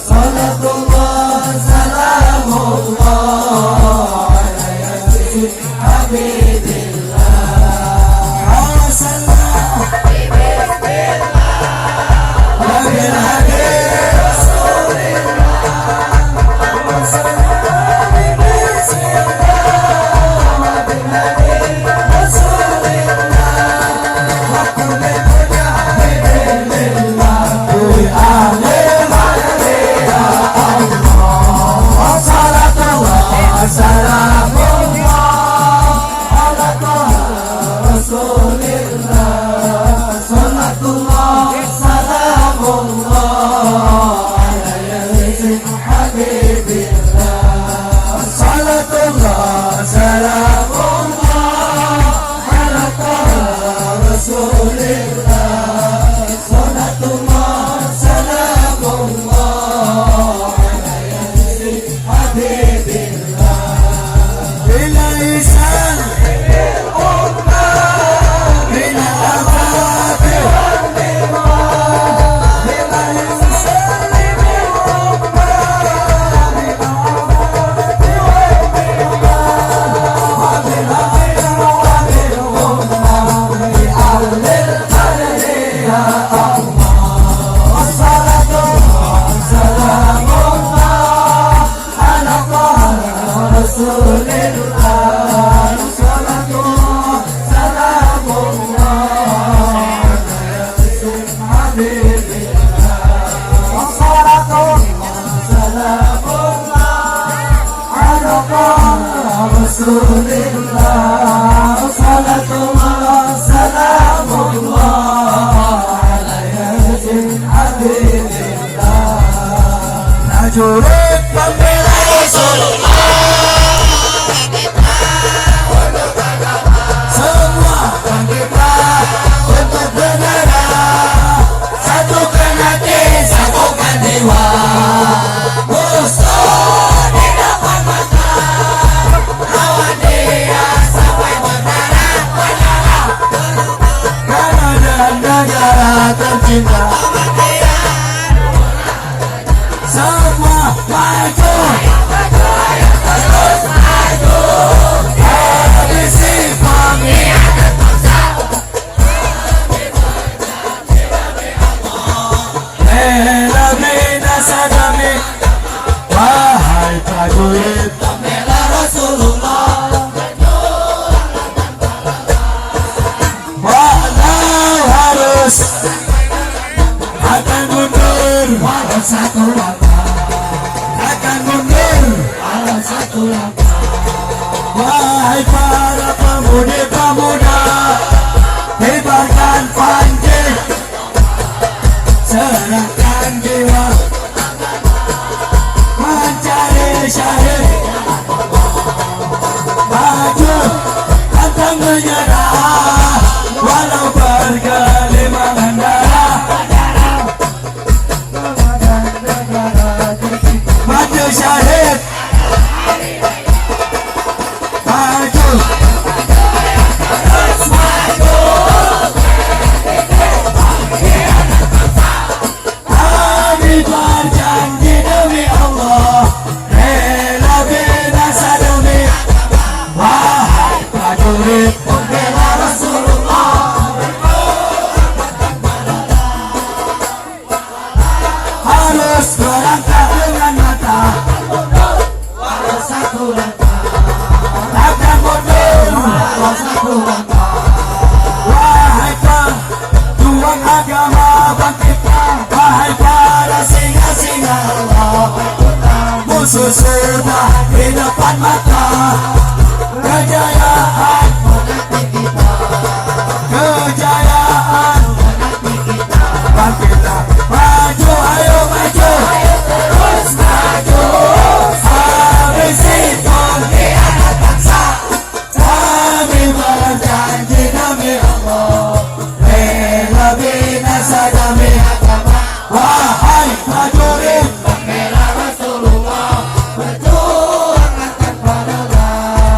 Salatullah salamullah ala yazid habibillah. Salam Najurut pembela Rasulullah. Semua kita untuk bendera, satukan hati, satukan jiwa. Musuh di depan mata, lawan dia sampai berdarah. Karena dan negara tercinta. Semua maju, terus maju, habisi pengkhianat bangsa. Bela sadami, wahai prajurit pembela Rasulullah. Walau harus sesudah di depan mata. Kejayaan menanti kita, kejayaan menanti kita. Kita maju, ayo maju, terus maju. Habis itu di anak bangsa, kami berjanji demi Allah, bela binasa demi agama. Wahai prajurit, bendera Rasulullah, berjuang tanpa lelah.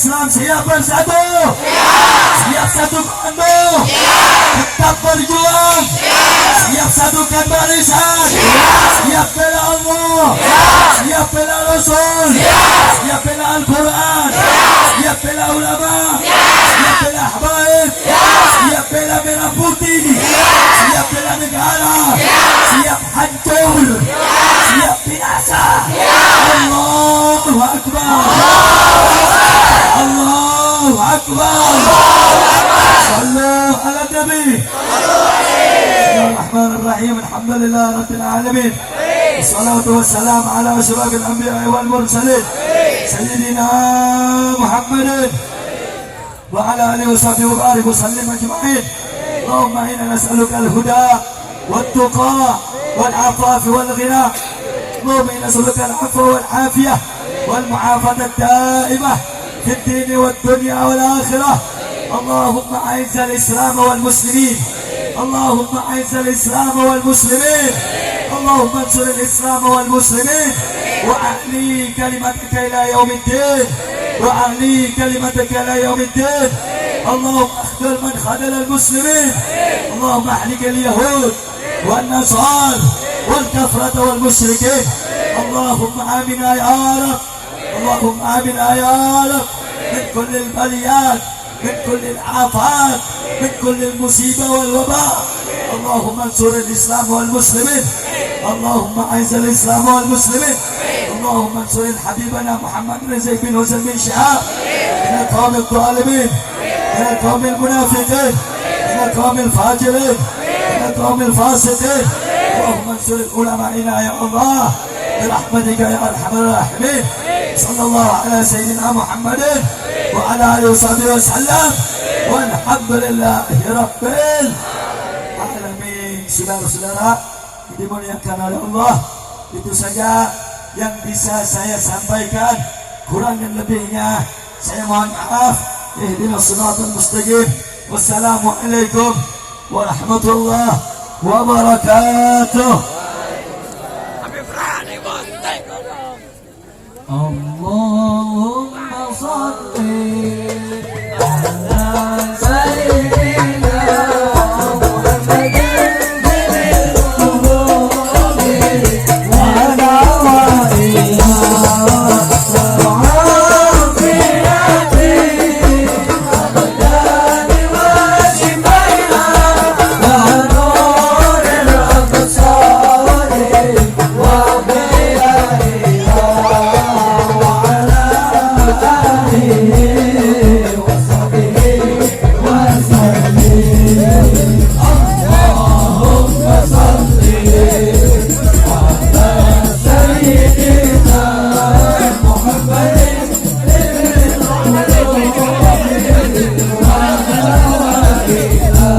Islam siap bersatu? Siap satu komando? Tetap berjuang? Siap satukan barisan? Siap bela Allah? Siap bela Rasul? Siap bela Al-Quran? Siap bela ulama? Siap bela habaib? Siap bela merah putih? Siap bela negara? Siap hancur? Siap binasa? Allahu Akbar. Allahu Akbar. Sallu ala Nabi. Bismillahirrahmanirrahim. Alhamdulillah Rabbil Alamin. Wassalatu wassalamu ala asyrafil anbiya'i wal mursalin Sayyidina Muhammadin wa ala alihi wa sahbihi wa barik wa sallim ajma'in. Allahumma inna nas'aluka al-huda wat-tuqa wal-'afaf wal-ghina. اللهم إنا نسألك العفو والعافية والمعافاة الدائمة في الدين والدنيا والآخرة. اللهم أعز الإسلام والمسلمين. اللهم أعز الإسلام والمسلمين. اللهم انصر الإسلام والمسلمين وأعلي كلمتك إلى يوم الدين. وأعلي كلمتك إلى يوم الدين. اللهم اخذل من خذل المسلمين. اللهم اهلك اليهود والنصارى والكفرة والمشركين. اللهم آمنا يا رب. اللهم آمنا يا رب من كل البليات، من كل الآفات، من كل المصيبة والوباء. اللهم انصر الإسلام والمسلمين. اللهم أعز الإسلام والمسلمين. اللهم انصر حبيبنا محمد بن زيد بن حسين بن شهاب من القوم الظالمين، من القوم المنافقين، من القوم الفاجرين، من القوم الفاسقين. اللهم انصر علمائنا يا الله برحمتك يا ارحم الراحمين. صلى الله على سيدنا محمد وعلى اله وصحبه وسلم والحمد لله رب العالمين. Saudara-saudara dimuliakan oleh Allah, itu saja yang bisa saya sampaikan. Kurang dan lebihnya saya mohon maaf. Ihdinas siratal mustaqim. Wassalamualaikum warahmatullahi wabarakatuh. Allahumma salli ala sayyidina Muhammadin bil qulubi wa dawaiha wa afiyati abdani wa shifaiha wa nuril absari wa biyaiha wa ala alihi wa sahbihi wa sallim. Allahumma salli ala sayyidina Muhammadin bil qulubi wa dawaiha